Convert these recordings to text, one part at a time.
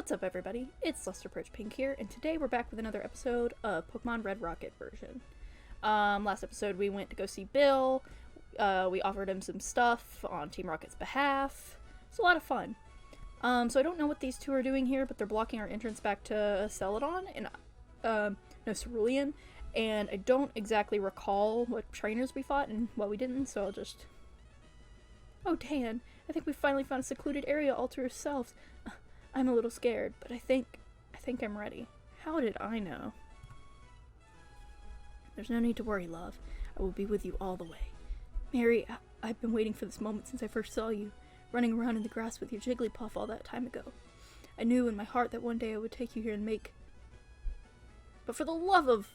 What's up, everybody? It's Lester Perch Pink here, and today we're back with another episode of Pokemon Red Rocket version. Last episode we went to go see Bill. We offered him some stuff on Team Rocket's behalf. It's a lot of fun. So I don't know what these two are doing here, but they're blocking our entrance back to Celadon and Vermilion, and I don't exactly recall what trainers we fought and what we didn't, so I'll just... Oh, Dan, I think we finally found a secluded area all to ourselves. I'm a little scared, but I think I'm ready. How did I know? There's no need to worry, love. I will be with you all the way. Mary, I've been waiting for this moment since I first saw you, running around in the grass with your Jigglypuff all that time ago. I knew in my heart that one day I would take you here and make... But for the love of...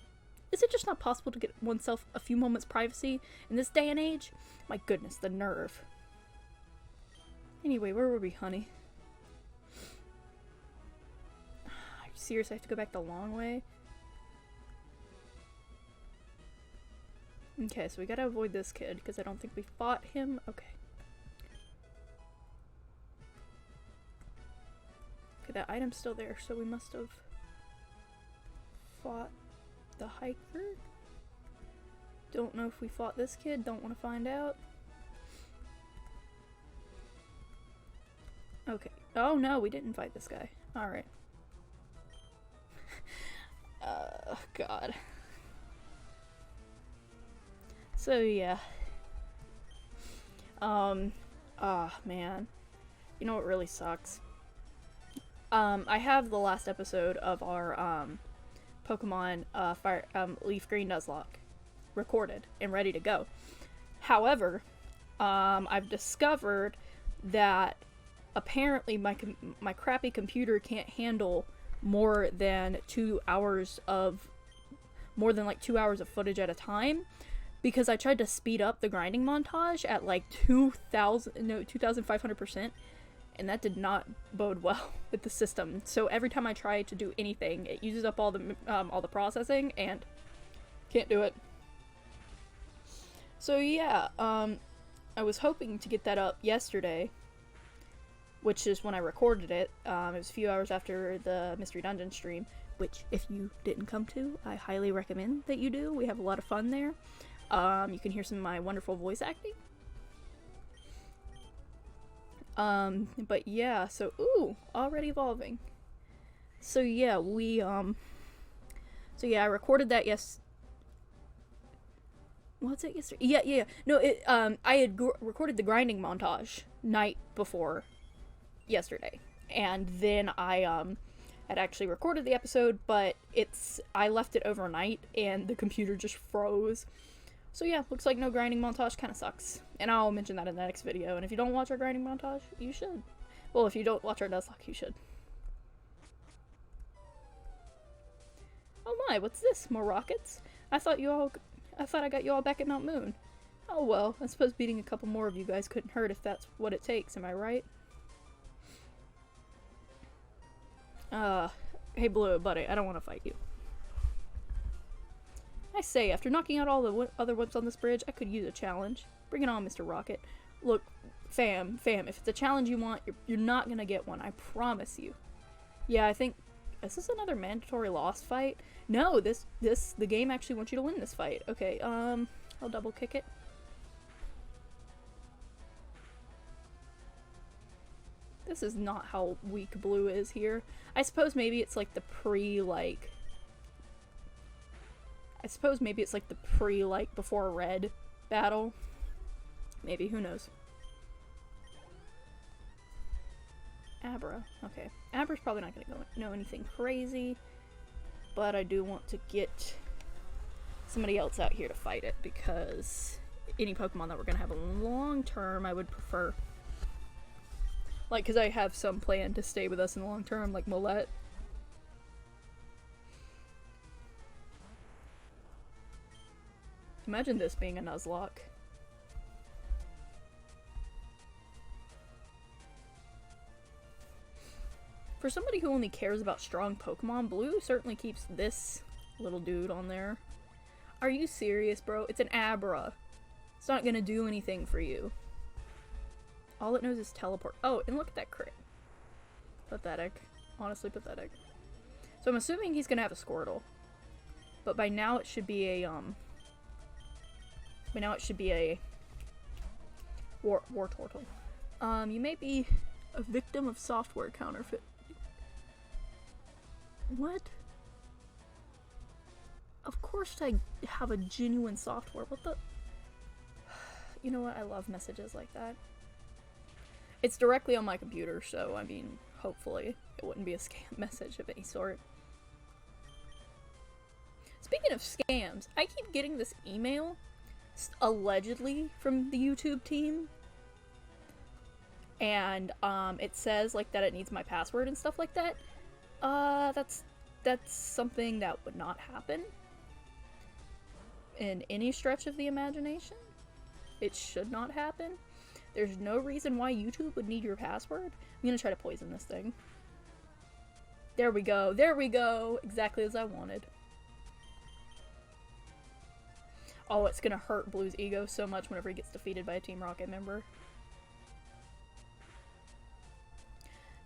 Is it just not possible to get oneself a few moments privacy in this day and age? My goodness, the nerve. Anyway, where were we, honey? Serious, I have to go back the long way? Okay, so we gotta avoid this kid, because I don't think we fought him. Okay. Okay, that item's still there, so we must have fought the hiker? Don't know if we fought this kid, don't want to find out. Okay. Oh no, we didn't fight this guy. Alright. God. So, yeah. Man. You know what really sucks? I have the last episode of our, Pokemon, Leaf Green Nuzlocke recorded and ready to go. However, I've discovered that apparently my crappy computer can't handle more than 2 hours of like 2 hours of footage at a time, because I tried to speed up the grinding montage at like 2500%, and that did not bode well with the system. So every time I try to do anything, it uses up all the processing and can't do it. So yeah, I was hoping to get that up yesterday, which is when I recorded it. It was a few hours after the Mystery Dungeon stream, which, if you didn't come to, I highly recommend that you do. We have a lot of fun there. You can hear some of my wonderful voice acting. But yeah, so, ooh, already evolving. So yeah, I recorded that what's it yesterday? Yeah. No, I had recorded the grinding montage night before yesterday, and then I had actually recorded the episode, but I left it overnight and the computer just froze. So yeah, looks like no grinding montage. Kind of sucks, and I'll mention that in the next video. And if you don't watch our grinding montage, you should. Well, if you don't watch our Nuzlocke, you should. Oh my, what's this? More rockets? I thought I got you all back at Mount Moon. Oh well, I suppose beating a couple more of you guys couldn't hurt if that's what it takes, am I right? Hey Blue, buddy, I don't want to fight you. I say, after knocking out all the other whips on this bridge, I could use a challenge. Bring it on, Mr. Rocket. Look, fam, if it's a challenge you want, you're not gonna get one, I promise you. Yeah, I think... Is this another mandatory loss fight? No, the game actually wants you to win this fight. Okay, I'll double kick it. This is not how weak Blue is here. I suppose maybe it's like the before Red battle. Maybe, who knows. Abra. Okay. Abra's probably not gonna know anything crazy, but I do want to get somebody else out here to fight it, because any Pokemon that we're gonna have a long term, I would prefer. Like, because I have some plan to stay with us in the long term, like Millette. Imagine this being a Nuzlocke. For somebody who only cares about strong Pokemon, Blue certainly keeps this little dude on there. Are you serious, bro? It's an Abra. It's not gonna do anything for you. All it knows is teleport. Oh, and look at that crit. Pathetic. Honestly pathetic. So I'm assuming he's gonna have a Squirtle. But by now it should be a, War Turtle. You may be a victim of software counterfeit. What? Of course I have a genuine software. What the? You know what? I love messages like that. It's directly on my computer, so I mean, hopefully it wouldn't be a scam message of any sort. Speaking of scams, I keep getting this email, allegedly from the YouTube team, and it says like that it needs my password and stuff like that. That's something that would not happen in any stretch of the imagination. It should not happen. There's no reason why YouTube would need your password. I'm gonna try to poison this thing. There we go. There we go. Exactly as I wanted. Oh, it's gonna hurt Blue's ego so much whenever he gets defeated by a Team Rocket member.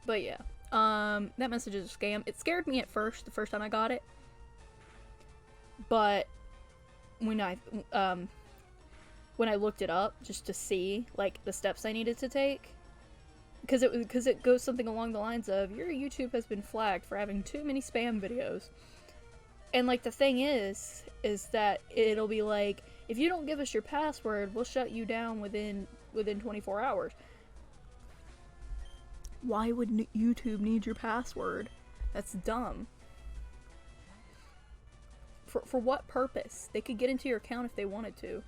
But yeah, that message is a scam. It scared me at first, the first time I got it. But when I looked it up just to see like the steps I needed to take, because it goes something along the lines of your YouTube has been flagged for having too many spam videos. And like the thing is that it'll be like, if you don't give us your password, we'll shut you down within 24 hours. Why would YouTube need your password? That's dumb. For what purpose? They could get into your account if they wanted to.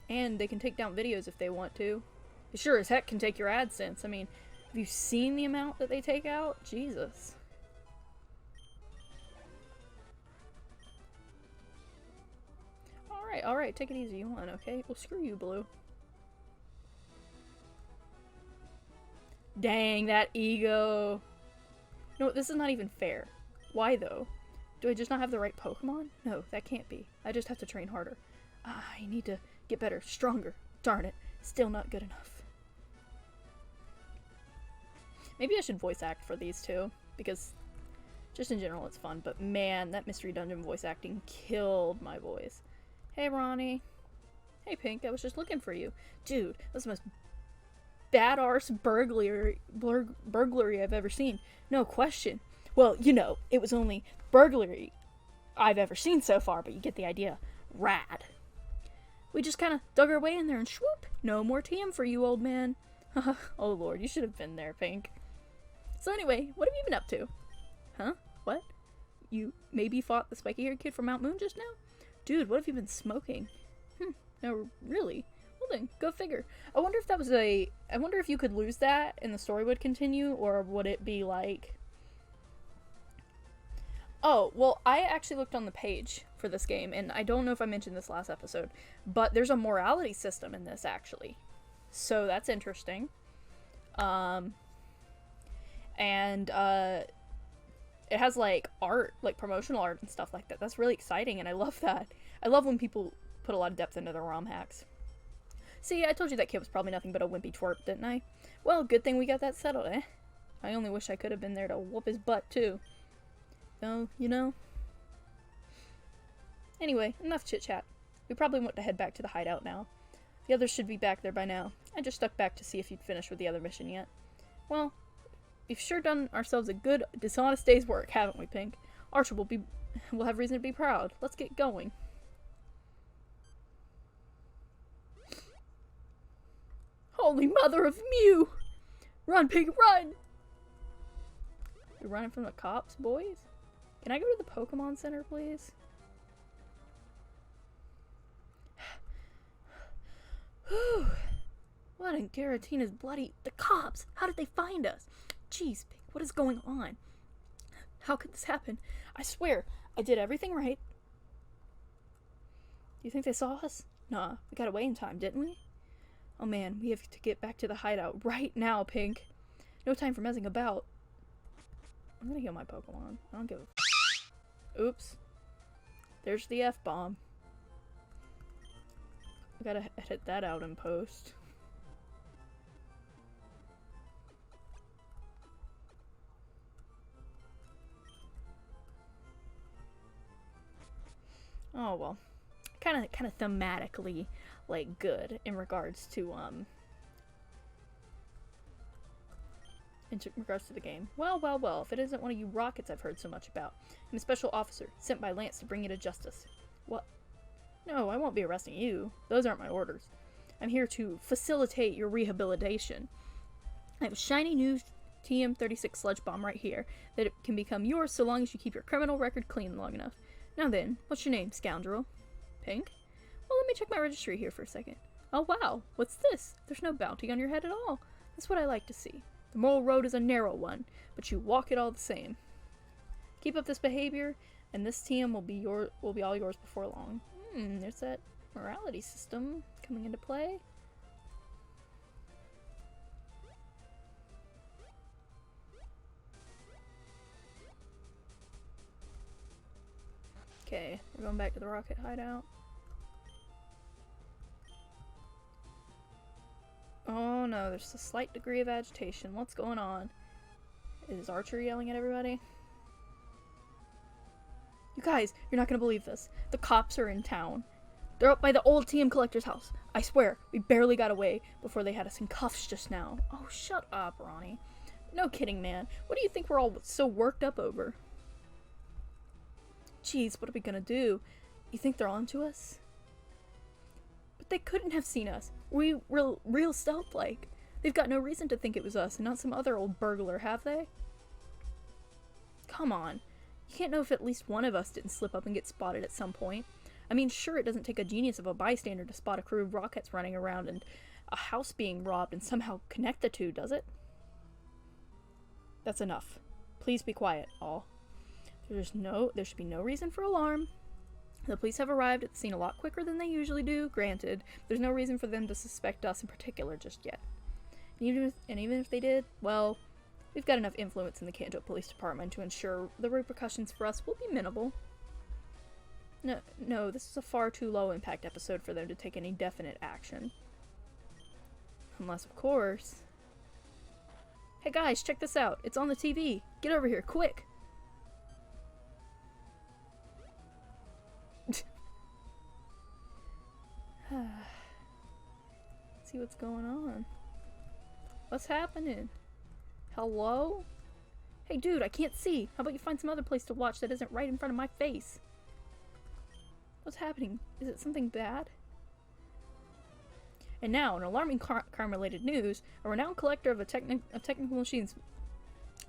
And they can take down videos if they want to. They sure as heck can take your AdSense. I mean, have you seen the amount that they take out? Jesus. Alright, take it easy, you won, okay? Well, screw you, Blue. Dang, that ego. You know what, this is not even fair. Why, though? Do I just not have the right Pokemon? No, that can't be. I just have to train harder. I need to get better, stronger. Darn it, still not good enough. Maybe I should voice act for these two, because just in general it's fun, but man, that Mystery Dungeon voice acting killed my voice. Hey, Ronnie. Hey, Pink, I was just looking for you. Dude, that was the most bad-arse burglary I've ever seen. No question. Well, you know, it was only burglary I've ever seen so far, but you get the idea. Rad. We just kind of dug our way in there and swoop. No more TM for you, old man. Oh, Lord, you should have been there, Pink. So anyway, what have you been up to? Huh? What? You maybe fought the spiky-haired kid from Mount Moon just now? Dude, what have you been smoking? No, really? Well then, go figure. I wonder if you could lose that and the story would continue, or would it be like... Oh, well, I actually looked on the page for this game, and I don't know if I mentioned this last episode, but there's a morality system in this, actually. So that's interesting. It has, like, art, like, promotional art and stuff like that. That's really exciting, and I love that. I love when people put a lot of depth into their ROM hacks. See, I told you that kid was probably nothing but a wimpy twerp, didn't I? Well, good thing we got that settled, eh? I only wish I could have been there to whoop his butt, too. Oh, you know? Anyway, enough chit-chat. We probably want to head back to the hideout now. The others should be back there by now. I just stuck back to see if you'd finished with the other mission yet. Well, we've sure done ourselves a good, dishonest day's work, haven't we, Pink? Archer will have reason to be proud. Let's get going. Holy mother of Mew! Run, Pink, run! You're running from the cops, boys? Can I go to the Pokemon Center, please? Whew. What in Garatina's bloody... The cops! How did they find us? Jeez, Pink, what is going on? How could this happen? I swear, I did everything right. Do you think they saw us? Nah, we got away in time, didn't we? Oh man, we have to get back to the hideout right now, Pink. No time for messing about. I'm gonna heal my Pokemon. I don't give a Oops. There's the F-bomb. I gotta edit that out in post. Oh, well. Kind of thematically, like, good in regards to, the game. Well, if it isn't one of you rockets I've heard so much about. I'm a special officer, sent by Lance to bring you to justice. What? No, I won't be arresting you. Those aren't my orders. I'm here to facilitate your rehabilitation. I have a shiny new TM-36 sludge bomb right here that it can become yours so long as you keep your criminal record clean long enough. Now then, what's your name, scoundrel? Pink? Well, let me check my registry here for a second. Oh wow, what's this? There's no bounty on your head at all. That's what I like to see. The moral road is a narrow one, but you walk it all the same. Keep up this behavior, and this TM will be all yours before long. There's that morality system coming into play. Okay, we're going back to the rocket hideout. Oh no, there's a slight degree of agitation. What's going on? Is Archer yelling at everybody? You guys, you're not gonna believe this. The cops are in town. They're up by the old TM collector's house. I swear, we barely got away before they had us in cuffs just now. Oh, shut up, Ronnie. No kidding, man. What do you think we're all so worked up over? Jeez, what are we gonna do? You think they're onto us? But they couldn't have seen us. We were real stealth-like. They've got no reason to think it was us and not some other old burglar, have they? Come on. You can't know if at least one of us didn't slip up and get spotted at some point. I mean, sure, it doesn't take a genius of a bystander to spot a crew of rockets running around and a house being robbed and somehow connect the two, does it? That's enough. Please be quiet, all. There should be no reason for alarm. The police have arrived at the scene a lot quicker than they usually do, granted. There's no reason for them to suspect us in particular just yet. And even if they did, well, we've got enough influence in the Kanto Police Department to ensure the repercussions for us will be minimal. No, this is a far too low-impact episode for them to take any definite action. Unless, of course... Hey guys, check this out! It's on the TV! Get over here, quick! See what's going on. What's happening? Hello? Hey dude, I can't see! How about you find some other place to watch that isn't right in front of my face? What's happening? Is it something bad? And now, in alarming crime-related news, a renowned collector of technical machines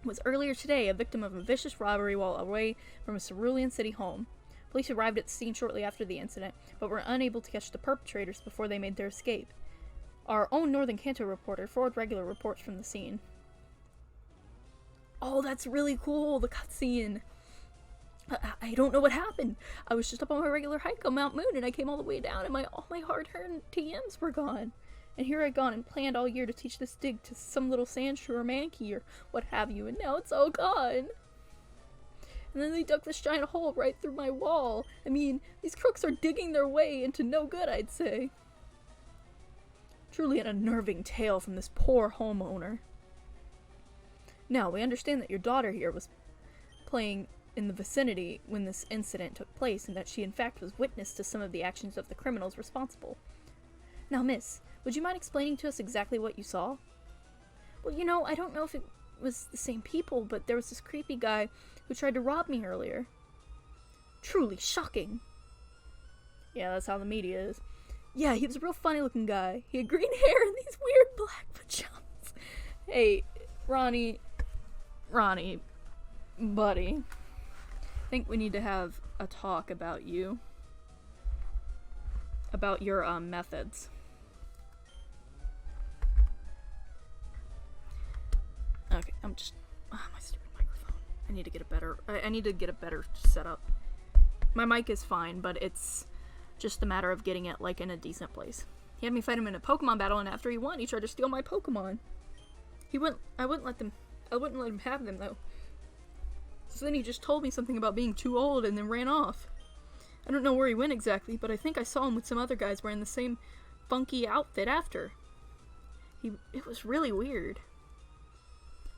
was earlier today a victim of a vicious robbery while away from a Cerulean city home. Police arrived at the scene shortly after the incident, but were unable to catch the perpetrators before they made their escape. Our own Northern Kanto reporter forwarded regular reports from the scene. Oh, that's really cool, the cutscene! I don't know what happened. I was just up on my regular hike on Mount Moon, and I came all the way down, and all my hard-earned TMs were gone. And here I'd gone and planned all year to teach this dig to some little sandshrew or mankey or what have you, and now it's all gone. And then they dug this giant hole right through my wall. I mean, these crooks are digging their way into no good, I'd say. Truly an unnerving tale from this poor homeowner. Now, we understand that your daughter here was playing in the vicinity when this incident took place, and that she in fact was witness to some of the actions of the criminals responsible. Now, miss, would you mind explaining to us exactly what you saw? Well, you know, I don't know if it was the same people, but there was this creepy guy who tried to rob me earlier. Truly shocking. Yeah, that's how the media is. Yeah, he was a real funny looking guy. He had green hair and these weird black pajamas. Hey, Ronnie, buddy. I think we need to have a talk about you. About your, methods. Okay, my stupid microphone. I need to get a better setup. My mic is fine, but it's just a matter of getting it, like, in a decent place. He had me fight him in a Pokemon battle, and after he won, he tried to steal my Pokemon. I wouldn't let him have them, though. So then he just told me something about being too old and then ran off. I don't know where he went exactly, but I think I saw him with some other guys wearing the same funky outfit after. It was really weird.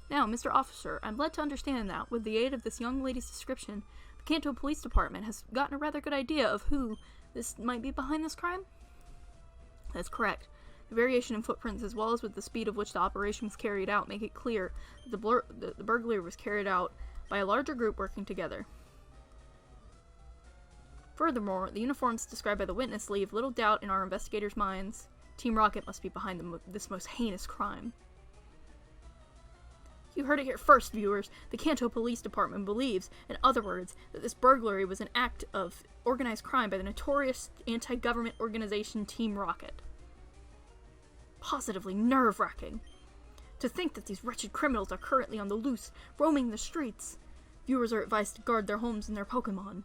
Now, Mr. Officer, I'm led to understand that, with the aid of this young lady's description, the Kanto Police Department has gotten a rather good idea of who this might be behind this crime? That's correct. The variation in footprints, as well as with the speed of which the operation was carried out, make it clear that the burglary was carried out by a larger group working together. Furthermore, the uniforms described by the witness leave little doubt in our investigators' minds. Team Rocket must be behind this most heinous crime. You heard it here first, viewers. The Kanto Police Department believes, in other words, that this burglary was an act of organized crime by the notorious anti-government organization Team Rocket. Positively nerve-wracking. To think that these wretched criminals are currently on the loose, roaming the streets. Viewers are advised to guard their homes and their Pokémon.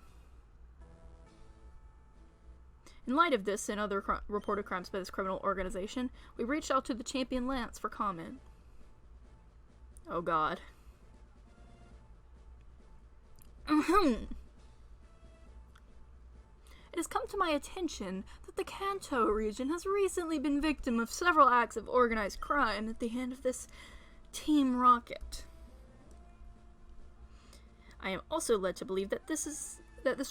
In light of this and other reported crimes by this criminal organization, we reached out to the Champion Lance for comment. Oh god. It has come to my attention that the Kanto region has recently been victim of several acts of organized crime at the hand of this Team Rocket. I am also led to believe that this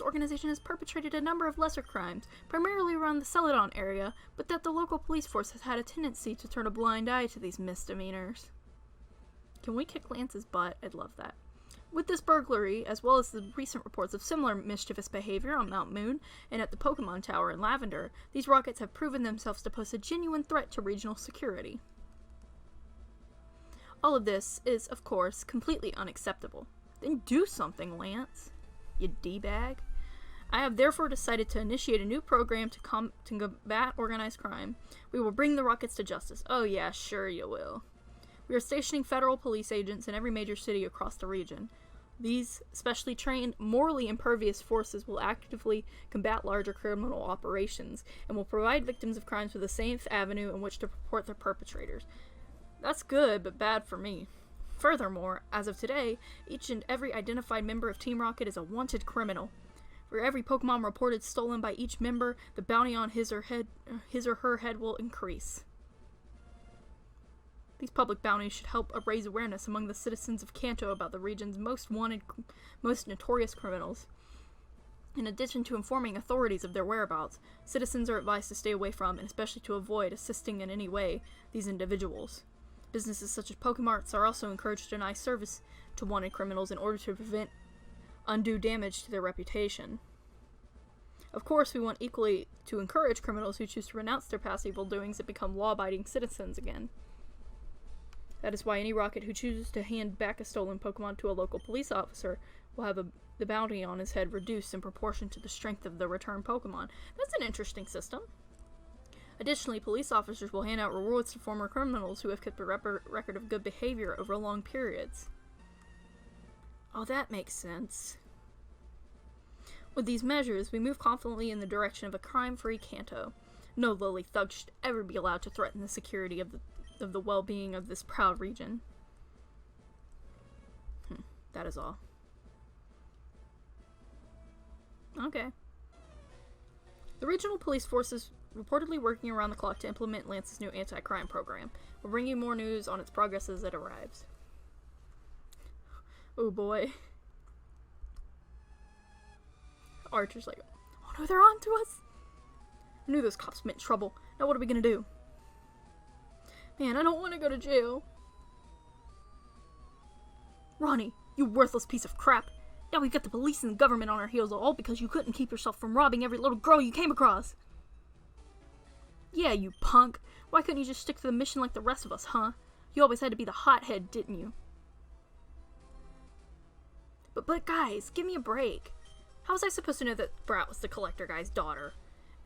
organization has perpetrated a number of lesser crimes, primarily around the Celadon area, but that the local police force has had a tendency to turn a blind eye to these misdemeanors. Can we kick Lance's butt? I'd love that. With this burglary, as well as the recent reports of similar mischievous behavior on Mount Moon and at the Pokémon Tower in Lavender, these rockets have proven themselves to pose a genuine threat to regional security. All of this is, of course, completely unacceptable. Then do something, Lance. You D-bag. I have therefore decided to initiate a new program to combat organized crime. We will bring the rockets to justice. Oh yeah, sure you will. We are stationing federal police agents in every major city across the region. These specially trained, morally impervious forces will actively combat larger criminal operations and will provide victims of crimes with a safe avenue in which to report their perpetrators. That's good, but bad for me. Furthermore, as of today, each and every identified member of Team Rocket is a wanted criminal. For every Pokemon reported stolen by each member, the bounty on his or her head will increase. These public bounties should help raise awareness among the citizens of Kanto about the region's most wanted, most notorious criminals. In addition to informing authorities of their whereabouts, citizens are advised to stay away from, and especially to avoid, assisting in any way these individuals. Businesses such as Pokemarts are also encouraged to deny service to wanted criminals in order to prevent undue damage to their reputation. Of course, we want equally to encourage criminals who choose to renounce their past evil doings and become law-abiding citizens again. That is why any Rocket who chooses to hand back a stolen Pokemon to a local police officer will have the bounty on his head reduced in proportion to the strength of the returned Pokemon. That's an interesting system. Additionally, police officers will hand out rewards to former criminals who have kept a record of good behavior over long periods. Oh, that makes sense. With these measures, we move confidently in the direction of a crime-free Kanto. No lowly thug should ever be allowed to threaten the security of the well-being of this proud region. That is all. Okay. The regional police force is reportedly working around the clock to implement Lance's new anti-crime program. We'll bring you more news on its progress as it arrives. Oh boy. Archer's like, oh no, they're on to us! I knew those cops meant trouble. Now what are we gonna do? Man, I don't want to go to jail. Ronnie, you worthless piece of crap. Now we've got the police and the government on our heels, all because you couldn't keep yourself from robbing every little girl you came across. Yeah, you punk. Why couldn't you just stick to the mission like the rest of us, huh? You always had to be the hothead, didn't you? But guys, give me a break. How was I supposed to know that Brat was the collector guy's daughter?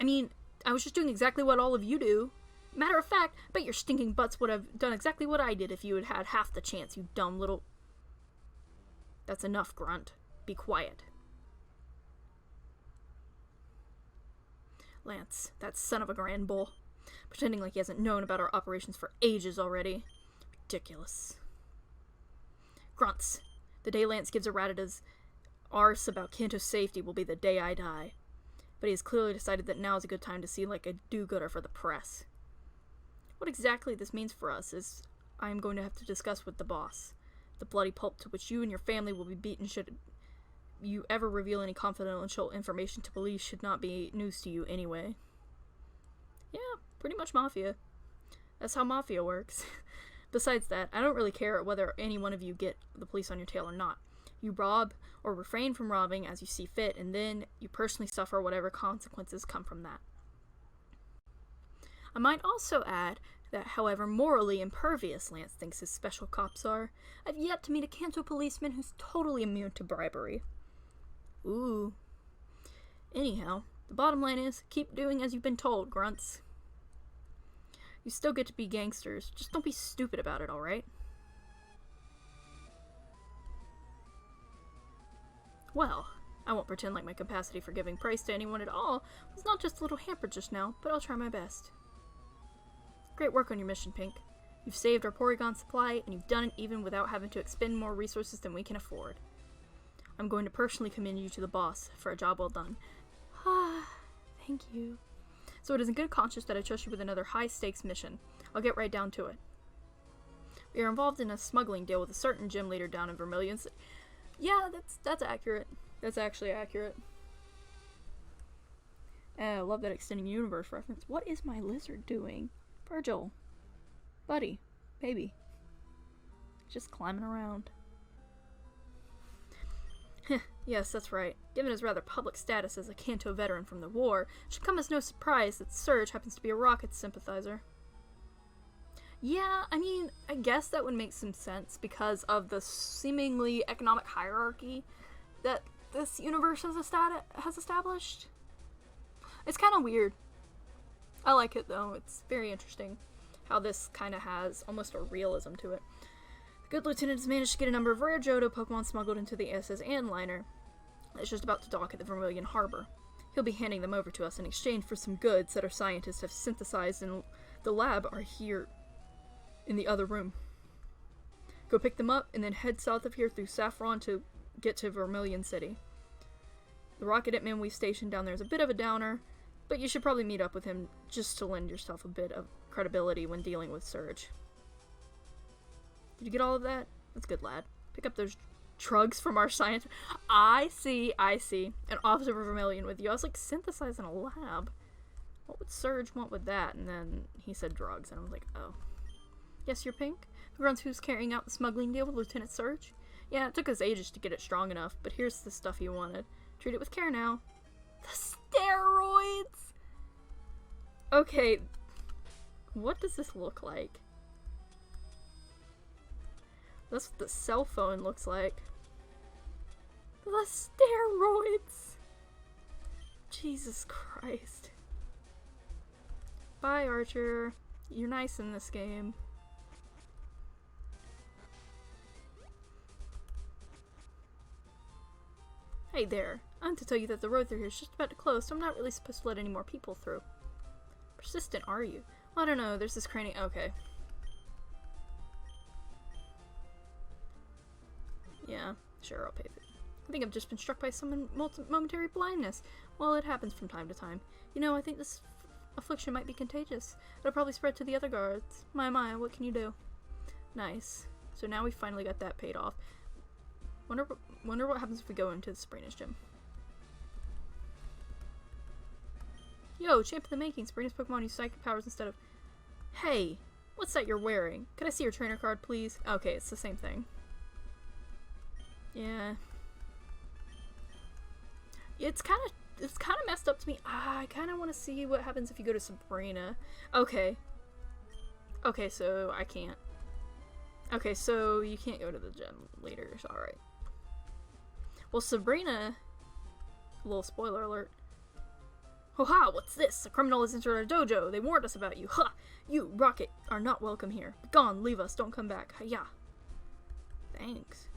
I mean, I was just doing exactly what all of you do. Matter of fact, I bet your stinking butts would have done exactly what I did if you had had half the chance, you dumb little... That's enough, Grunt. Be quiet. Lance, that son of a grand bull. Pretending like he hasn't known about our operations for ages already. Ridiculous. Grunts. The day Lance gives a rat at his arse about Kanto's safety will be the day I die. But he has clearly decided that now is a good time to seem like a do-gooder for the press. What exactly this means for us is I am going to have to discuss with the boss. The bloody pulp to which you and your family will be beaten should you ever reveal any confidential information to police should not be news to you anyway. Yeah, pretty much mafia. That's how mafia works. Besides that, I don't really care whether any one of you get the police on your tail or not. You rob or refrain from robbing as you see fit, and then you personally suffer whatever consequences come from that. I might also add that however morally impervious Lance thinks his special cops are, I've yet to meet a Kanto policeman who's totally immune to bribery. Ooh. Anyhow, the bottom line is, keep doing as you've been told, grunts. You still get to be gangsters, just don't be stupid about it, alright? Well, I won't pretend like my capacity for giving praise to anyone at all was not just a little hampered just now, but I'll try my best. Great work on your mission, Pink. You've saved our Porygon supply, and you've done it even without having to expend more resources than we can afford. I'm going to personally commend you to the boss for a job well done. Ah, thank you. So it is in good conscience that I trust you with another high-stakes mission. I'll get right down to it. We are involved in a smuggling deal with a certain gym leader down in Vermilion. Yeah, that's accurate. That's actually accurate. I love that extending universe reference. What is my lizard doing? Virgil. Buddy. Baby. Just climbing around. Yes, that's right. Given his rather public status as a Kanto veteran from the war, it should come as no surprise that Surge happens to be a Rocket sympathizer. Yeah, I mean, I guess that would make some sense because of the seemingly economic hierarchy that this universe has established. It's kind of weird. I like it, though. It's very interesting how this kind of has almost a realism to it. The good lieutenant has managed to get a number of rare Johto Pokemon smuggled into the SS Anne liner that's just about to dock at the Vermilion Harbor. He'll be handing them over to us in exchange for some goods that our scientists have synthesized in the lab are here in the other room. Go pick them up and then head south of here through Saffron to get to Vermilion City. The rocket hitman we've stationed down there is a bit of a downer, but you should probably meet up with him just to lend yourself a bit of credibility when dealing with Surge. Did you get all of that? That's good, lad. Pick up those drugs from our science. I see. An officer of Vermilion with you. I was like, synthesizing a lab. What would Surge want with that? And then he said drugs, and I was like, oh. Yes, you're Pink? The runs who's carrying out the smuggling deal with Lieutenant Surge? Yeah, it took us ages to get it strong enough, but here's the stuff you wanted. Treat it with care now. The steroids! Okay. What does this look like? That's what the cell phone looks like. The steroids! Jesus Christ. Bye, Archer. You're nice in this game. Hey there. I'm to tell you that the road through here is just about to close, so I'm not really supposed to let any more people through. Persistent, are you? Well, I don't know. There's this cranny. Okay. Yeah, sure, I'll pay for it. I think I've just been struck by some momentary blindness. Well, it happens from time to time. You know, I think this affliction might be contagious. It'll probably spread to the other guards. My, what can you do? Nice. So now we finally got that paid off. Wonder what happens if we go into the Sabrina's gym. Yo, champ of the making. Sabrina's Pokemon use psychic powers instead of... Hey, what's that you're wearing? Could I see your trainer card, please? Okay, it's the same thing. Yeah. It's kind of messed up to me. I kind of want to see what happens if you go to Sabrina. Okay. Okay, so I can't. Okay, so you can't go to the gym later. Alright. Well, Sabrina... A little spoiler alert. Ho ha, what's this? A criminal has entered our dojo. They warned us about you. Ha! You, Rocket, are not welcome here. Be gone, leave us, don't come back. Hi-ya. Thanks.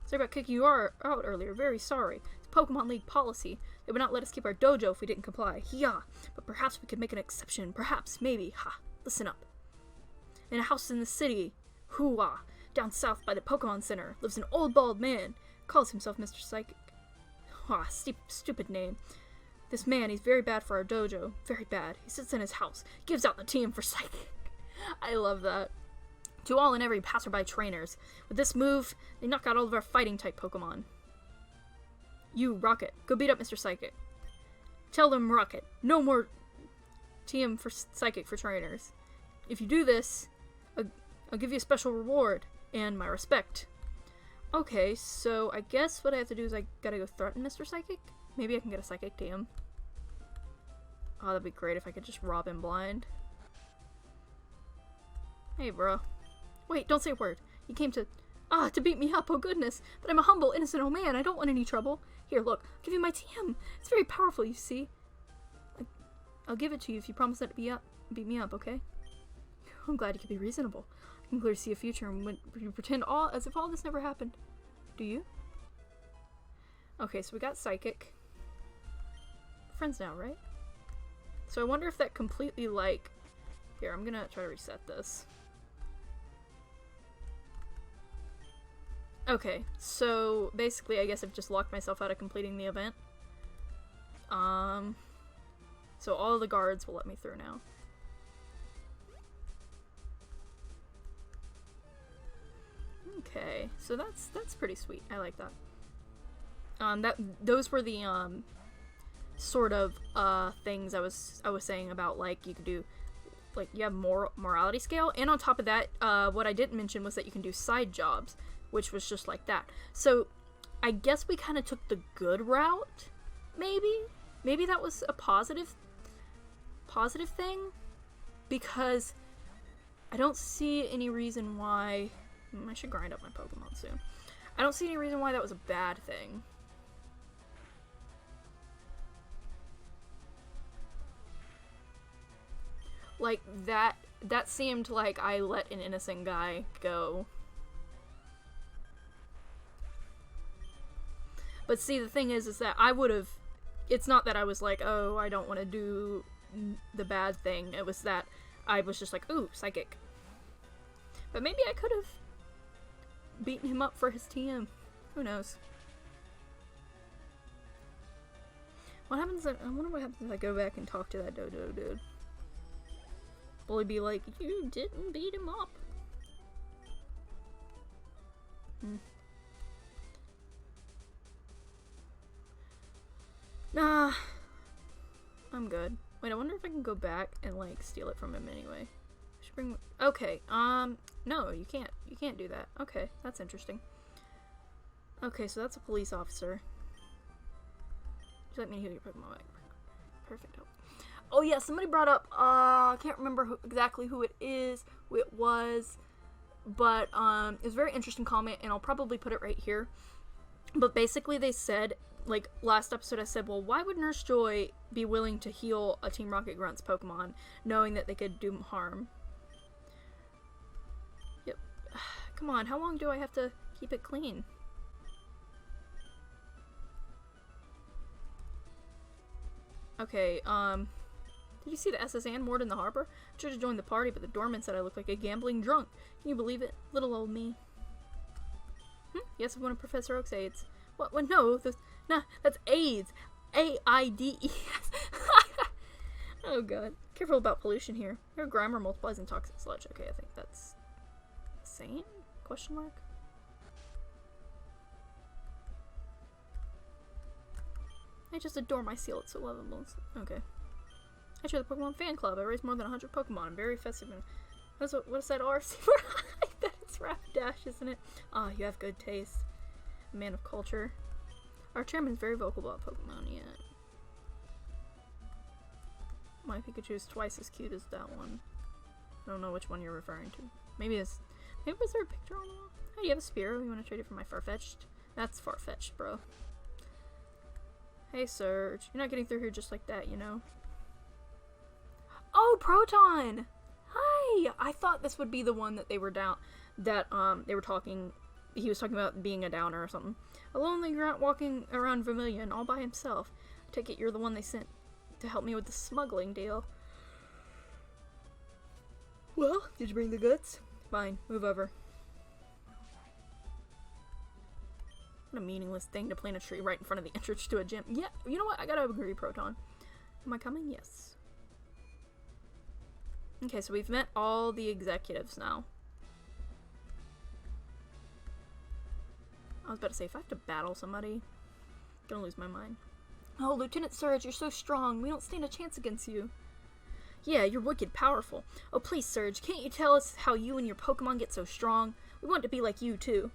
Sorry about kicking you out earlier. Very sorry. It's Pokemon League policy. They would not let us keep our dojo if we didn't comply. Yeah, but perhaps we could make an exception. Perhaps, maybe. Ha! Listen up. In a house in the city, hoo-ah, down south by the Pokemon Center, lives an old bald man. Calls himself Mr. Psychic. Ah, stupid name. This man, he's very bad for our dojo. Very bad. He sits in his house, gives out the team for Psychic. I love that. To all and every passerby trainers. With this move, they knock out all of our fighting-type Pokemon. You, Rocket, go beat up Mr. Psychic. Tell them, Rocket, no more TM for Psychic for trainers. If you do this, I'll give you a special reward and my respect. Okay, so I guess what I have to do is I gotta go threaten Mr. Psychic? Maybe I can get a Psychic TM. Oh, that'd be great if I could just rob him blind. Hey, bro. Wait, don't say a word. You came to beat me up, oh goodness. But I'm a humble, innocent old man. I don't want any trouble. Here, look. I'll give you my TM. It's very powerful, you see. I'll give it to you if you promise not to beat me up, okay? I'm glad you can be reasonable. I can clearly see a future and when you pretend as if all this never happened. Do you? Okay, so we got Psychic. Friends now, right? So I wonder if that completely, like... Here, I'm gonna try to reset this. Okay, so basically I guess I've just locked myself out of completing the event. So all the guards will let me through now. Okay, so that's pretty sweet. I like that. Those were the sort of things I was saying about, like, you could do, like, you have morality scale, and on top of that, what I didn't mention was that you can do side jobs, which was just like that. So I guess we kind of took the good route, maybe that was a positive thing, because I don't see any reason why. I should grind up my Pokemon soon. I don't see any reason why that was a bad thing. Like, that seemed like I let an innocent guy go. But see, the thing is that I would've... It's not that I was like, oh, I don't want to do the bad thing. It was that I was just like, ooh, Psychic. But maybe I could've beaten him up for his TM. Who knows? What happens I wonder what happens if I go back and talk to that dojo dude. Will he be like, you didn't beat him up? Nah. I'm good. Wait, I wonder if I can go back and, like, steal it from him anyway. I should bring... Okay, no, you can't. You can't do that. Okay, that's interesting. Okay, so that's a police officer. Would you like me to heal your Pokemon back? Perfect. Oh yeah, somebody brought up, I can't remember exactly who it was, but, it was a very interesting comment, and I'll probably put it right here. But basically they said, like, last episode I said, well, why would Nurse Joy be willing to heal a Team Rocket Grunt's Pokemon, knowing that they could do harm? Yep. Come on, how long do I have to keep it clean? Okay, did you see the SS Anne moored in the harbor? I tried to join the party, but the doorman said I looked like a gambling drunk. Can you believe it? Little old me. Yes, one of Professor Oak's aides. What? No, nah, that's AIDS. AIDS. Oh god. Careful about pollution here. Your grammar multiplies in toxic sludge. Okay, I think that's sane? Question mark? I just adore my seal. It's so lovable. Okay. I share the Pokemon fan club. I raised more than 100 Pokemon. I'm very festive. And what is that RC for? I bet it's Rapidash, isn't it? Ah, you have good taste. A man of culture. Our chairman's very vocal about Pokemon, yeah. My Pikachu is twice as cute as that one. I don't know which one you're referring to. Maybe was there a picture on the wall? Hey, you have a Spearow? You want to trade it for my Farfetch'd? That's Farfetch'd, bro. Hey, Surge. You're not getting through here just like that, you know? Oh, Proton! Hi! I thought this would be the one that they were they were talking, he was talking about being a downer or something. A lonely grunt walking around Vermilion all by himself. I take it you're the one they sent to help me with the smuggling deal. Well, did you bring the goods? Fine, move over. What a meaningless thing to plant a tree right in front of the entrance to a gym. Yeah, you know what? I gotta agree, Proton. Am I coming? Yes. Okay, so we've met all the executives now. I was about to say, if I have to battle somebody, Gonna lose my mind. Oh, Lieutenant Surge, you're so strong. We don't stand a chance against you. Yeah, you're wicked powerful. Oh, please, Surge, can't you tell us how you and your Pokemon get so strong? We want to be like you, too.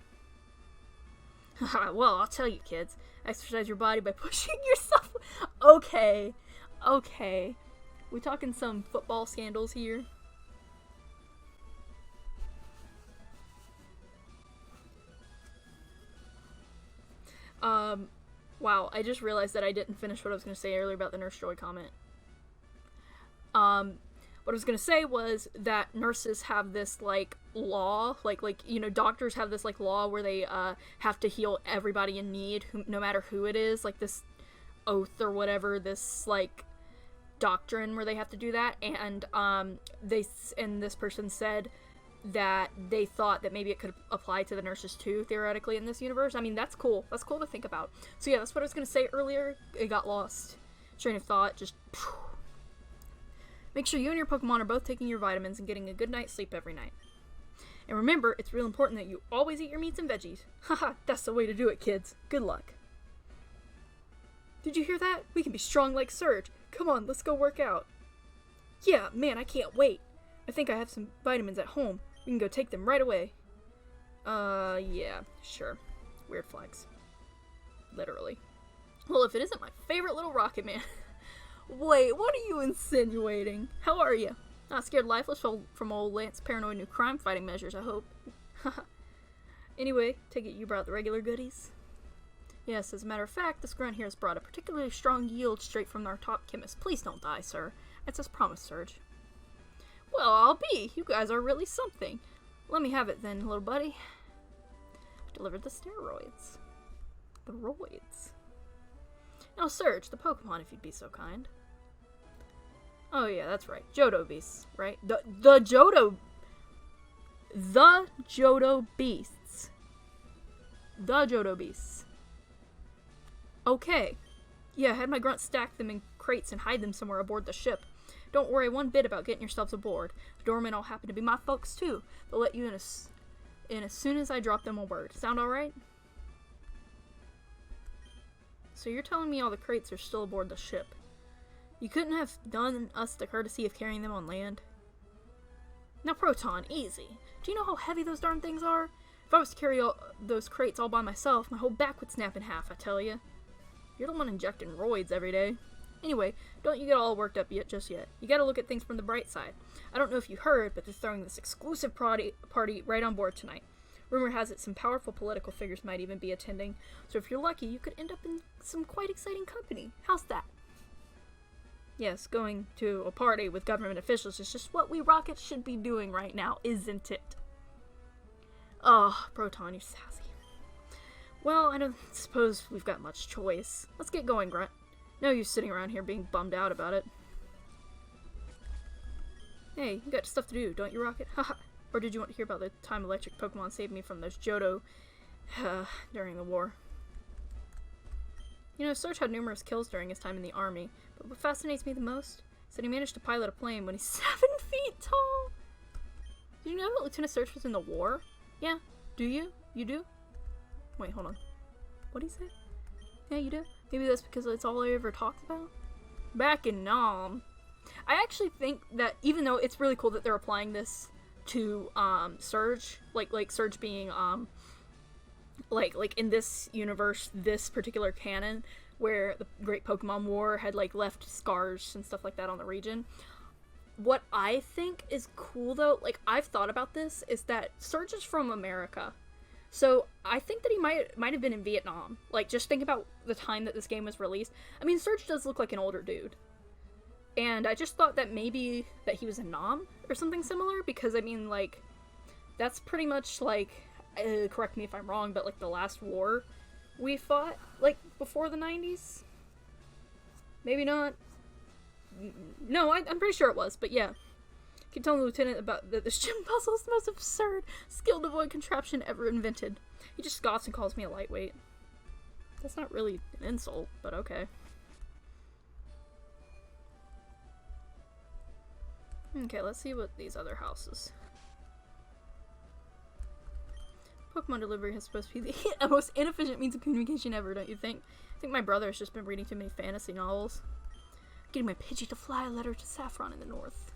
Haha, well, I'll tell you, kids. Exercise your body by pushing yourself. Okay. Okay. We talking some football scandals here? Wow, I just realized that I didn't finish what I was going to say earlier about the Nurse Joy comment. What I was going to say was that nurses have this, like, law, like, you know, doctors have this, like, law where they, have to heal everybody in need, no matter who it is, like, this oath or whatever, this, like, doctrine where they have to do that, and, this person said that they thought that maybe it could apply to the nurses too, theoretically, in this universe. I mean, that's cool. That's cool to think about. So yeah, that's what I was going to say earlier. It got lost. Train of thought, just... Make sure you and your Pokemon are both taking your vitamins and getting a good night's sleep every night. And remember, it's real important that you always eat your meats and veggies. Haha, that's the way to do it, kids. Good luck. Did you hear that? We can be strong like Surge. Come on, let's go work out. Yeah, man, I can't wait. I think I have some vitamins at home. We can go take them right away. Yeah, sure. Weird flags. Literally. Well, if it isn't my favorite little Rocket Man. Wait, what are you insinuating? How are you? Not scared lifeless from old Lance's paranoid new crime fighting measures, I hope. Anyway, take it you brought the regular goodies? Yes, as a matter of fact, this grunt here has brought a particularly strong yield straight from our top chemist. Please don't die, sir. It's as promised, Surge. Well, I'll be. You guys are really something. Let me have it then, little buddy. I've delivered the steroids. The roids. Now, Surge, the Pokemon, if you'd be so kind. Oh yeah, that's right. Johto beasts, right? The Johto beasts. The Johto beasts. Okay. Yeah, I had my grunt stack them in crates and hide them somewhere aboard the ship. Don't worry one bit about getting yourselves aboard. The doormen all happen to be my folks too. They'll let you in as soon as I drop them a word. Sound alright? So you're telling me all the crates are still aboard the ship. You couldn't have done us the courtesy of carrying them on land? Now Proton, easy. Do you know how heavy those darn things are? If I was to carry all those crates all by myself, my whole back would snap in half, I tell you. You're the one injecting roids every day. Anyway, don't you get all worked up just yet. You gotta look at things from the bright side. I don't know if you heard, but they're throwing this exclusive party right on board tonight. Rumor has it some powerful political figures might even be attending, so if you're lucky, you could end up in some quite exciting company. How's that? Yes, going to a party with government officials is just what we Rockets should be doing right now, isn't it? Oh, Proton, you're sassy. Well, I don't suppose we've got much choice. Let's get going, Grunt. No use sitting around here being bummed out about it. Hey, you got stuff to do, don't you, Rocket? Haha. Or did you want to hear about the time electric Pokemon saved me from those Johto during the war? You know, Surge had numerous kills during his time in the army, but what fascinates me the most is that he managed to pilot a plane when he's 7 feet tall. Did you know that Lieutenant Surge was in the war? Yeah. Do you? You do? Wait, hold on. What'd he say? Yeah, you do? Maybe that's because it's all I ever talked about? Back in Nom. I actually think that even though it's really cool that they're applying this to Surge, like Surge being like in this universe, this particular canon where the Great Pokemon War had like left scars and stuff like that on the region. What I think is cool though, like I've thought about this, is that Surge is from America. So I think that he might have been in Vietnam. Like, just think about the time that this game was released. I mean, Surge does look like an older dude. And I just thought that maybe that he was in Nam or something similar, because I mean, like, that's pretty much like, correct me if I'm wrong, but like the last war we fought, like, before the 90s? Maybe not. No, I'm pretty sure it was, but yeah. Keep telling the lieutenant about that this gym puzzle is the most absurd, skill-devoid contraption ever invented. He just scoffs and calls me a lightweight. That's not really an insult, but okay. Okay, let's see what these other houses. Pokemon delivery is supposed to be the most inefficient means of communication ever, don't you think? I think my brother has just been reading too many fantasy novels. Getting my Pidgey to fly a letter to Saffron in the north.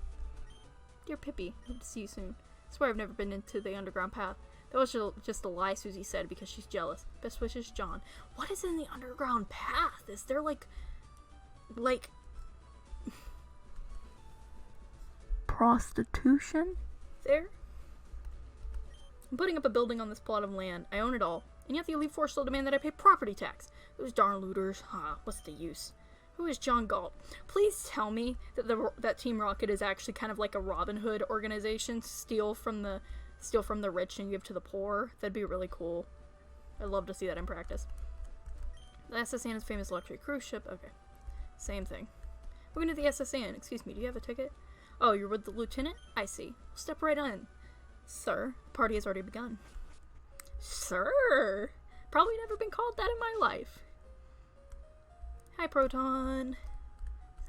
Dear Pippi, hope to see you soon. I swear I've never been into the underground path. That was just a lie Susie said because she's jealous. Best wishes, John. What is in the underground path? Is there like prostitution there? I'm putting up a building on this plot of land. I own it all. And yet the Elite Four still demand that I pay property tax. Those darn looters. What's the use? Who is John Galt? Please tell me that that Team Rocket is actually kind of like a Robin Hood organization. Steal from the rich and give to the poor. That'd be really cool. I'd love to see that in practice. The SS Anne is famous luxury cruise ship. Okay. Same thing. We're going to the SS Anne. Excuse me, do you have a ticket? Oh, you're with the lieutenant? I see. Step right in. Sir, the party has already begun. Sir? Probably never been called that in my life. Hi, Proton.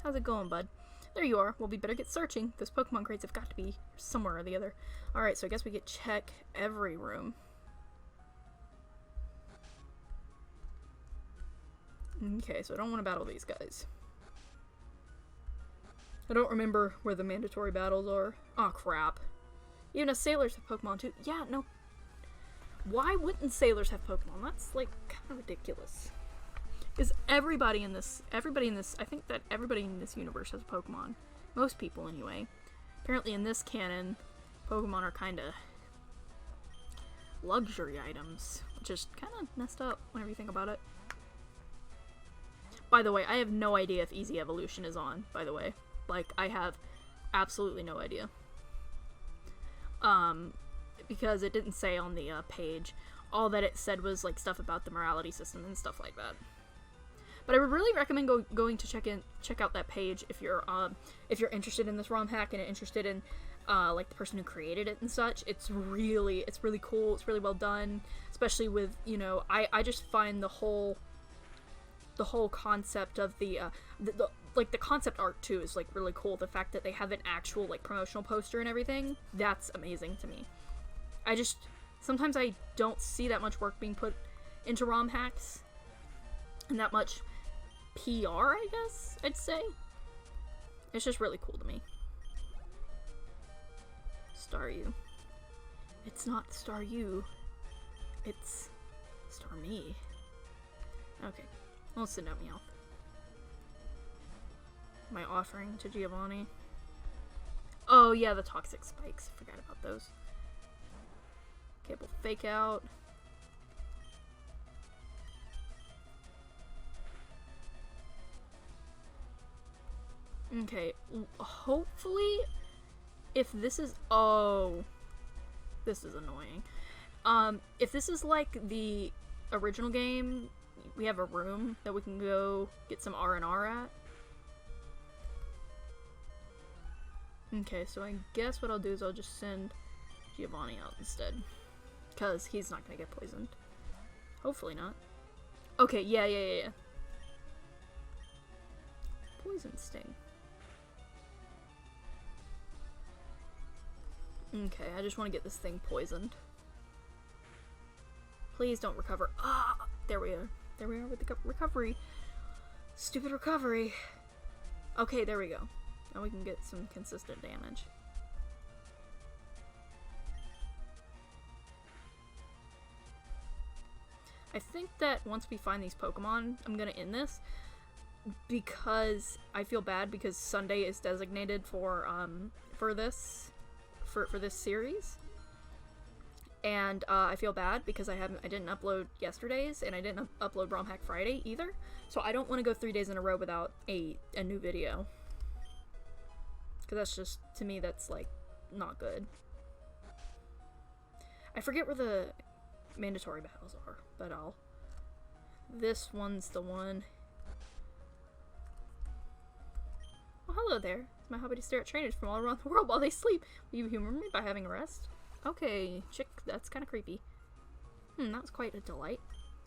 How's it going, bud? There you are. Well, we better get searching. Those Pokemon crates have got to be somewhere or the other. Alright, so I guess we could check every room. Okay, so I don't want to battle these guys. I don't remember where the mandatory battles are. Oh, crap. Even us sailors have Pokemon, too. Yeah, no. Why wouldn't sailors have Pokemon? That's, like, kind of ridiculous. Is everybody in this, I think that everybody in this universe has a Pokemon. Most people, anyway. Apparently in this canon, Pokemon are kind of luxury items, which is kind of messed up whenever you think about it. By the way, I have no idea if Easy Evolution is on, by the way. Like, I have absolutely no idea. Because it didn't say on the page. All that it said was, like, stuff about the morality system and stuff like that. But I would really recommend going to check out that page if you're interested in this ROM hack and interested in like the person who created it and such. It's really cool. It's really well done, especially with, you know, I just find the whole concept of the concept art too is like really cool. The fact that they have an actual like promotional poster and everything, that's amazing to me. Sometimes I don't see that much work being put into ROM hacks and that much PR, I guess I'd say. It's just really cool to me. Staryu. It's not Staryu. It's Starmie. Okay. Well, send out Meowth. My offering to Giovanni. Oh yeah, the toxic spikes. Forgot about those. Okay, we'll fake out. Okay, hopefully, if this is, oh, this is annoying. If this is like the original game, we have a room that we can go get some R&R at. Okay, so I guess what I'll do is I'll just send Giovanni out instead. Because he's not gonna get poisoned. Hopefully not. Okay, yeah. Poison sting. Okay, I just want to get this thing poisoned. Please don't recover. Ah! There we are. There we are with the recovery. Stupid recovery. Okay, there we go. Now we can get some consistent damage. I think that once we find these Pokemon, I'm gonna end this. Because I feel bad because Sunday is designated for this series, and I feel bad because I didn't upload yesterday's and I didn't upload ROM Hack Friday either, so I don't want to go 3 days in a row without a new video, because that's just, to me, that's like not good. I forget where the mandatory battles are, but this one's the one. Well, hello there. It's my hobby to stare at trainers from all around the world while they sleep. Will you humor me by having a rest? Okay, chick, that's kind of creepy. That was quite a delight.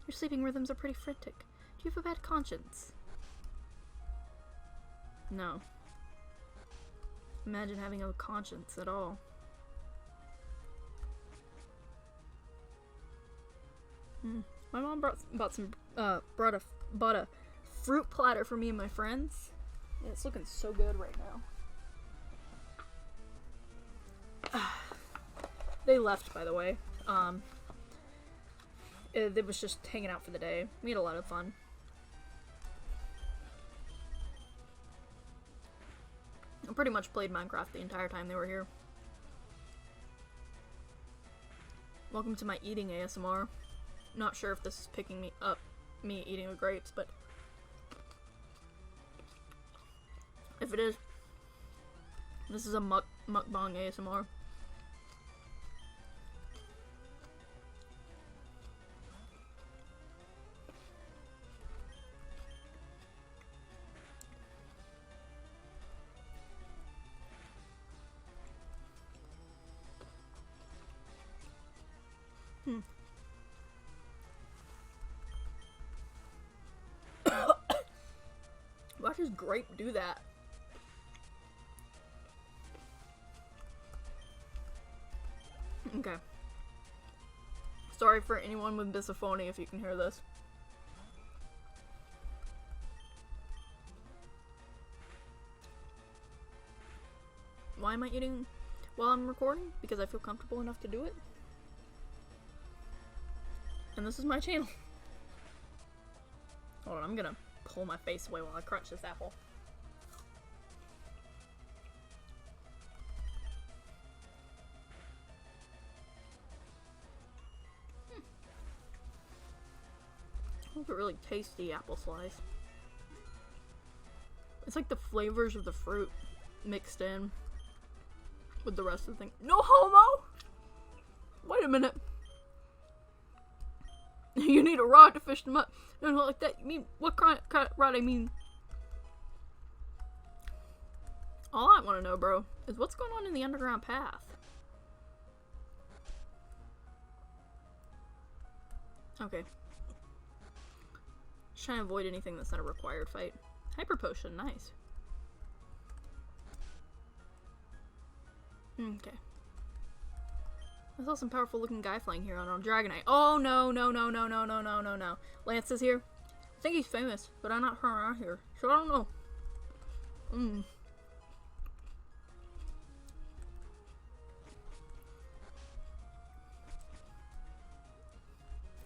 Your sleeping rhythms are pretty frantic. Do you have a bad conscience? No. Imagine having a conscience at all. My mom bought a fruit platter for me and my friends. And it's looking so good right now. They left, by the way. It was just hanging out for the day. We had a lot of fun. I pretty much played Minecraft the entire time they were here. Welcome to my eating ASMR. Not sure if this is picking me up, me eating the grapes, but if it is, this is a mukbang ASMR. Why does grape do that? Okay. Sorry for anyone with misophonia if you can hear this. Why am I eating while I'm recording? Because I feel comfortable enough to do it. And this is my channel. Hold on, I'm gonna pull my face away while I crunch this apple. That's a really tasty apple slice. It's like the flavors of the fruit mixed in with the rest of the thing. No homo! Wait a minute. You need a rod to fish them up. No, not like that. You mean, what kind of rod I mean? All I want to know, bro, is what's going on in the underground path? Okay. Just trying to avoid anything that's not a required fight. Hyper potion, nice. Okay. I saw some powerful looking guy flying here on a Dragonite. Oh no, no, no, no, no, no, no, no, no. Lance is here. I think he's famous, but I'm not from around here, so I don't know.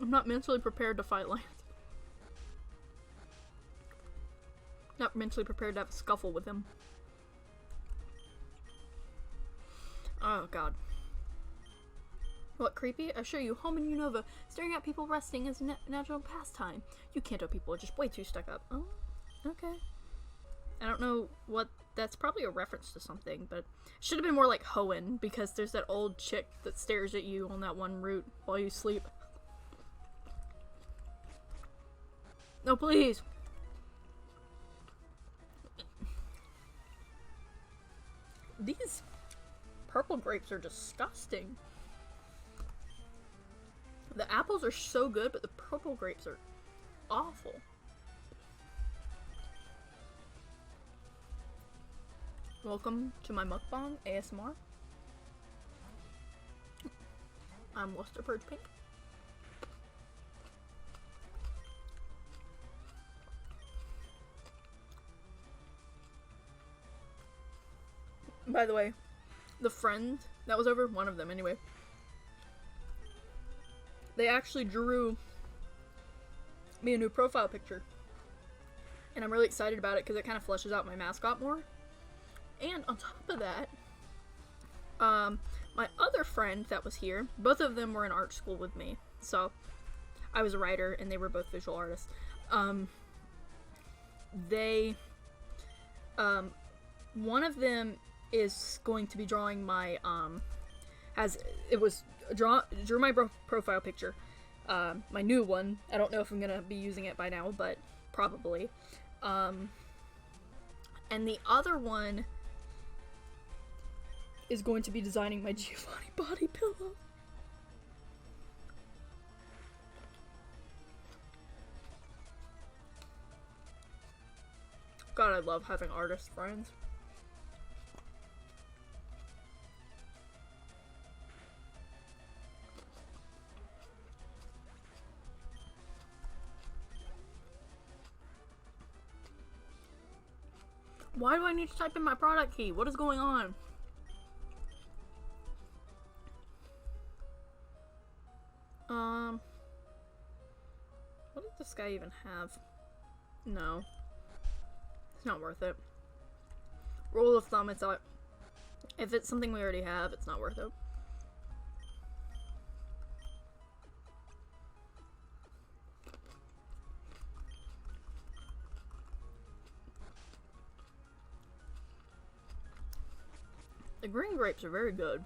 I'm not mentally prepared to fight Lance. Not mentally prepared to have a scuffle with him. Oh god. What, creepy? I assure you, home in Unova, staring at people resting is a natural pastime. You Kanto people are just way too stuck up. Oh, okay. I don't know what, that's probably a reference to something, but it should have been more like Hoenn, because there's that old chick that stares at you on that one route while you sleep. No, please! These purple grapes are disgusting. The apples are so good, but the purple grapes are awful. Welcome to my mukbang ASMR. I'm Luster Purge Pink. By the way, the friend that was over, one of them anyway, they actually drew me a new profile picture. And I'm really excited about it because it kind of fleshes out my mascot more. And on top of that, my other friend that was here, both of them were in art school with me. So, I was a writer and they were both visual artists. One of them is going to be drawing my, drew my profile picture, my new one. I don't know if I'm gonna be using it by now, but probably. And the other one is going to be designing my Giovanni body pillow. God, I love having artist friends. Why do I need to type in my product key? What is going on? What does this guy even have? No. It's not worth it. Rule of thumb, it's not. If it's something we already have, it's not worth it. The green grapes are very good.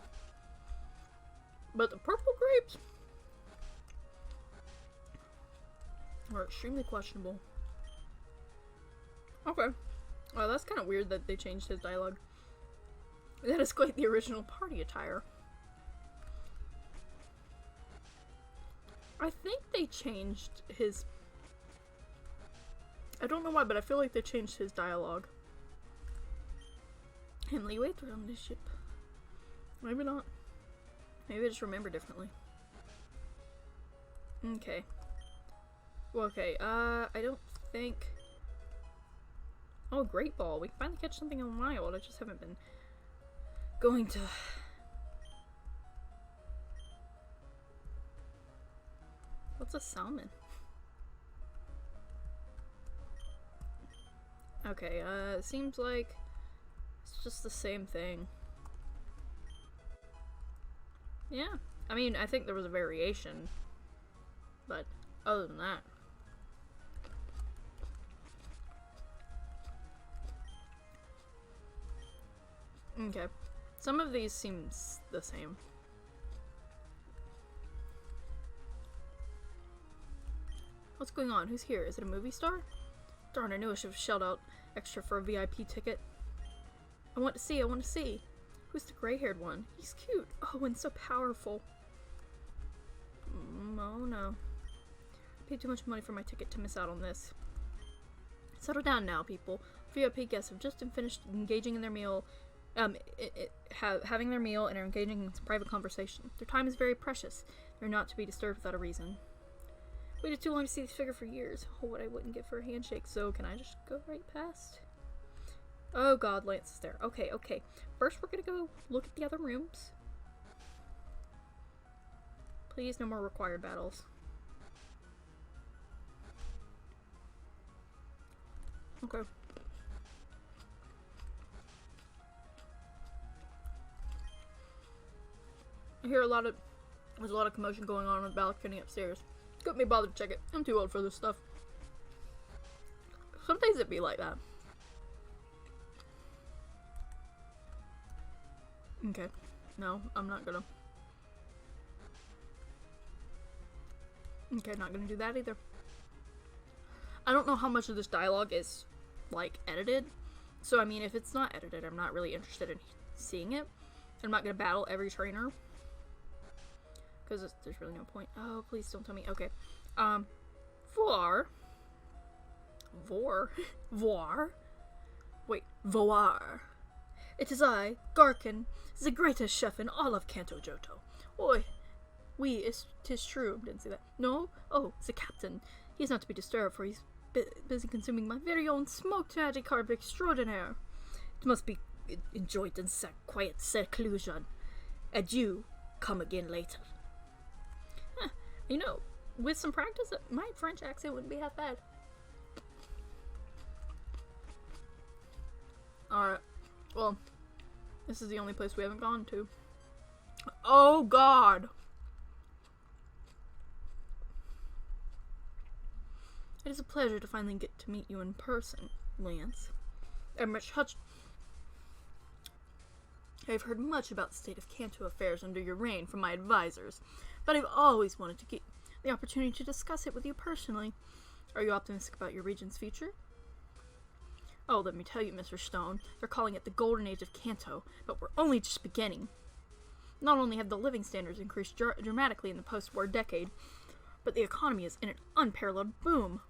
But the purple grapes are extremely questionable. Okay. Well, that's kind of weird that they changed his dialogue. That is quite the original party attire. I think they changed his... I don't know why, but I feel like they changed his dialogue. Henley, wait on this ship. Maybe not. Maybe I just remember differently. Okay. Well, okay, I don't think... Oh, Great Ball. We can finally catch something in the wild. I just haven't been going to... What's a salmon? Okay, it seems like it's just the same thing. Yeah, I mean, I think there was a variation, but other than that. Okay, some of these seem the same. What's going on? Who's here? Is it a movie star? Darn, I knew I should have shelled out extra for a VIP ticket. I want to see, I want to see. Who's the gray-haired one? He's cute. Oh, and so powerful. Oh no. I paid too much money for my ticket to miss out on this. Settle down now, people. VIP guests have just finished engaging in their meal, having their meal and are engaging in some private conversation. Their time is very precious. They're not to be disturbed without a reason. Waited too long to see this figure for years. Oh, what I wouldn't give for a handshake. So, can I just go right past? Oh god, Lance is there. Okay, okay. First, we're gonna go look at the other rooms. Please, no more required battles. Okay. I hear there's a lot of commotion going on the balcony upstairs. Couldn't be bothered to check it. I'm too old for this stuff. Some days it be like that. Okay. No, I'm not gonna. Okay, not gonna do that either. I don't know how much of this dialogue is, like, edited. So, I mean, if it's not edited, I'm not really interested in seeing it. I'm not gonna battle every trainer. Because there's really no point. Oh, please don't tell me. Okay. Voir. Wait, Voir. It is I, Garkin, the greatest chef in all of Kanto Johto. Oi, tis true. Didn't see that. No? Oh, the captain. He's not to be disturbed, for he's busy consuming my very own smoked magic carb extraordinaire. It must be enjoyed in quiet seclusion. Adieu. Come again later. You know, with some practice, my French accent wouldn't be half bad. Alright. Well, this is the only place we haven't gone to. Oh, God! It is a pleasure to finally get to meet you in person, Lance. I've heard much about the state of Kanto affairs under your reign from my advisors, but I've always wanted to get the opportunity to discuss it with you personally. Are you optimistic about your region's future? Oh, let me tell you, Mr. Stone, they're calling it the Golden Age of Kanto, but we're only just beginning. Not only have the living standards increased dramatically in the post-war decade, but the economy is in an unparalleled boom.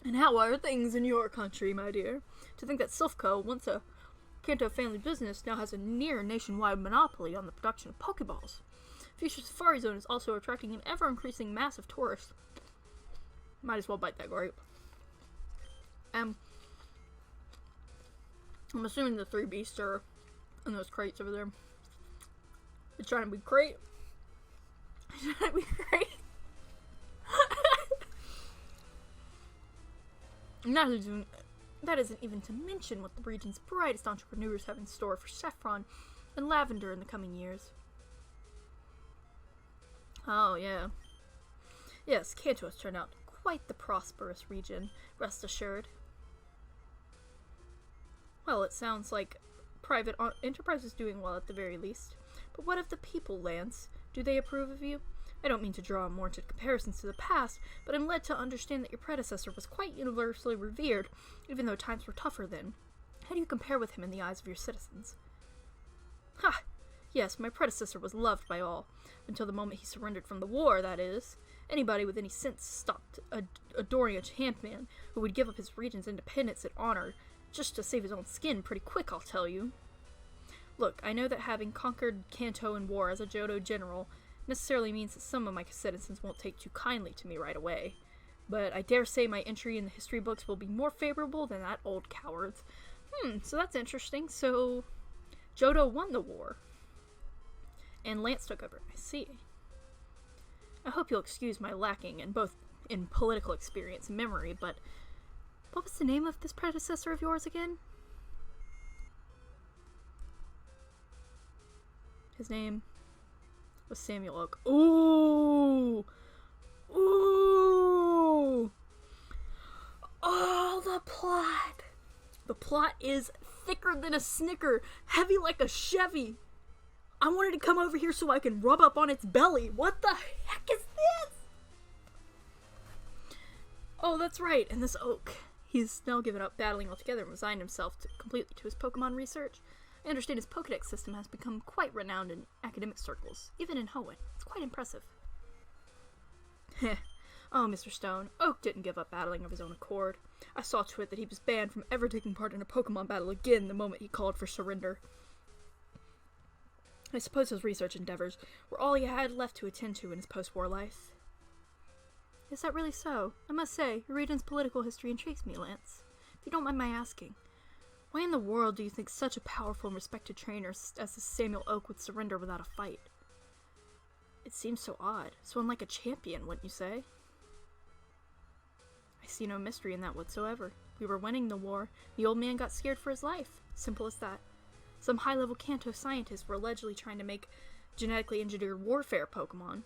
And how are things in your country, my dear? To think that Silphco, once a Kanto family business, now has a near nationwide monopoly on the production of Pokeballs. Future Safari Zone is also attracting an ever-increasing mass of tourists. Might as well bite that grape. I'm assuming the 3 beasts are in those crates over there. They're trying to be great. They're trying to be great. That isn't even to mention what the region's brightest entrepreneurs have in store for saffron and lavender in the coming years. Oh, yeah. Yes, Kanto has turned out quite the prosperous region, rest assured. Well, it sounds like private enterprise is doing well at the very least. But what of the people, Lance? Do they approve of you? I don't mean to draw unwarranted comparisons to the past, but I'm led to understand that your predecessor was quite universally revered, even though times were tougher then. How do you compare with him in the eyes of your citizens? Ha! Yes, my predecessor was loved by all. Until the moment he surrendered from the war, that is. Anybody with any sense stopped adoring a champion who would give up his region's independence and honor just to save his own skin pretty quick, I'll tell you. Look, I know that having conquered Kanto in war as a Johto general necessarily means that some of my citizens won't take too kindly to me right away. But I dare say my entry in the history books will be more favorable than that old coward's. So that's interesting. So, Johto won the war. And Lance took over. I see. I hope you'll excuse my lacking in both in political experience and memory, but what was the name of this predecessor of yours again? His name was Samuel Oak. Ooh! Ooh! Oh, the plot! The plot is thicker than a Snicker, heavy like a Chevy. I wanted to come over here so I can rub up on its belly. What the heck is this? Oh, that's right, and this Oak. He's now given up battling altogether and resigned himself completely to his Pokemon research. I understand his Pokedex system has become quite renowned in academic circles, even in Hoenn. It's quite impressive. Heh. Oh, Mr. Stone, Oak didn't give up battling of his own accord. I saw to it that he was banned from ever taking part in a Pokemon battle again the moment he called for surrender. I suppose his research endeavors were all he had left to attend to in his post-war life. Is that really so? I must say, your region's political history intrigues me, Lance. If you don't mind my asking, why in the world do you think such a powerful and respected trainer as this Samuel Oak would surrender without a fight? It seems so odd, so unlike a champion, wouldn't you say? I see no mystery in that whatsoever. We were winning the war. The old man got scared for his life. Simple as that. Some high-level Kanto scientists were allegedly trying to make genetically engineered warfare Pokemon.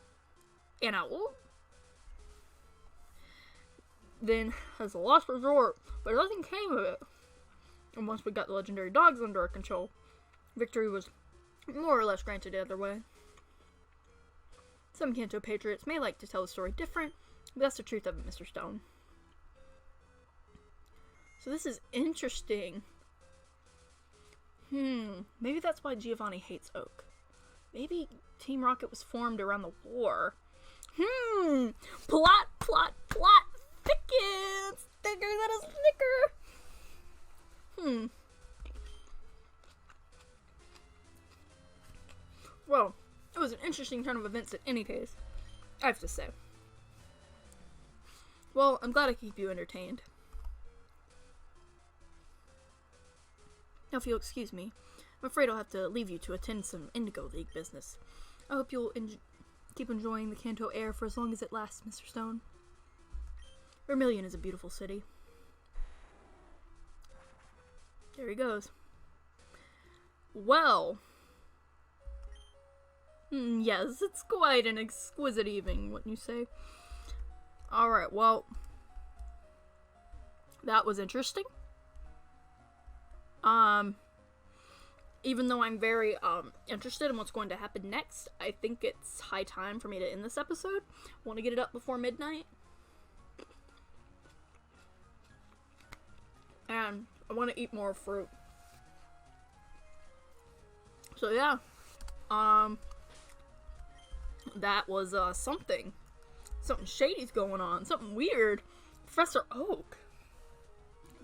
And then, as a last resort, but nothing came of it. And once we got the legendary dogs under our control, victory was more or less granted either way. Some Kanto patriots may like to tell the story different, but that's the truth of it, Mr. Stone. So this is interesting. Maybe that's why Giovanni hates Oak. Maybe Team Rocket was formed around the war. Plot thickens! Thicker than a Snicker! Well, it was an interesting turn of events in any case, I have to say. Well, I'm glad I keep you entertained. Now, if you'll excuse me, I'm afraid I'll have to leave you to attend some Indigo League business. I hope you'll keep enjoying the Kanto air for as long as it lasts, Mr. Stone. Vermilion is a beautiful city. There he goes. Well. Yes, it's quite an exquisite evening, wouldn't you say? Alright, well. That was interesting. Even though I'm very, interested in what's going to happen next, I think it's high time for me to end this episode. Want to get it up before midnight. And I want to eat more fruit. So yeah. That was, something. Something shady's going on. Something weird. Professor Oak.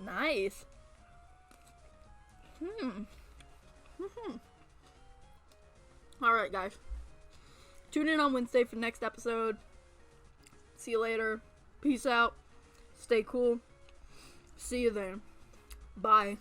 Nice. Alright, guys. Tune in on Wednesday for the next episode. See you later. Peace out. Stay cool. See you then. Bye.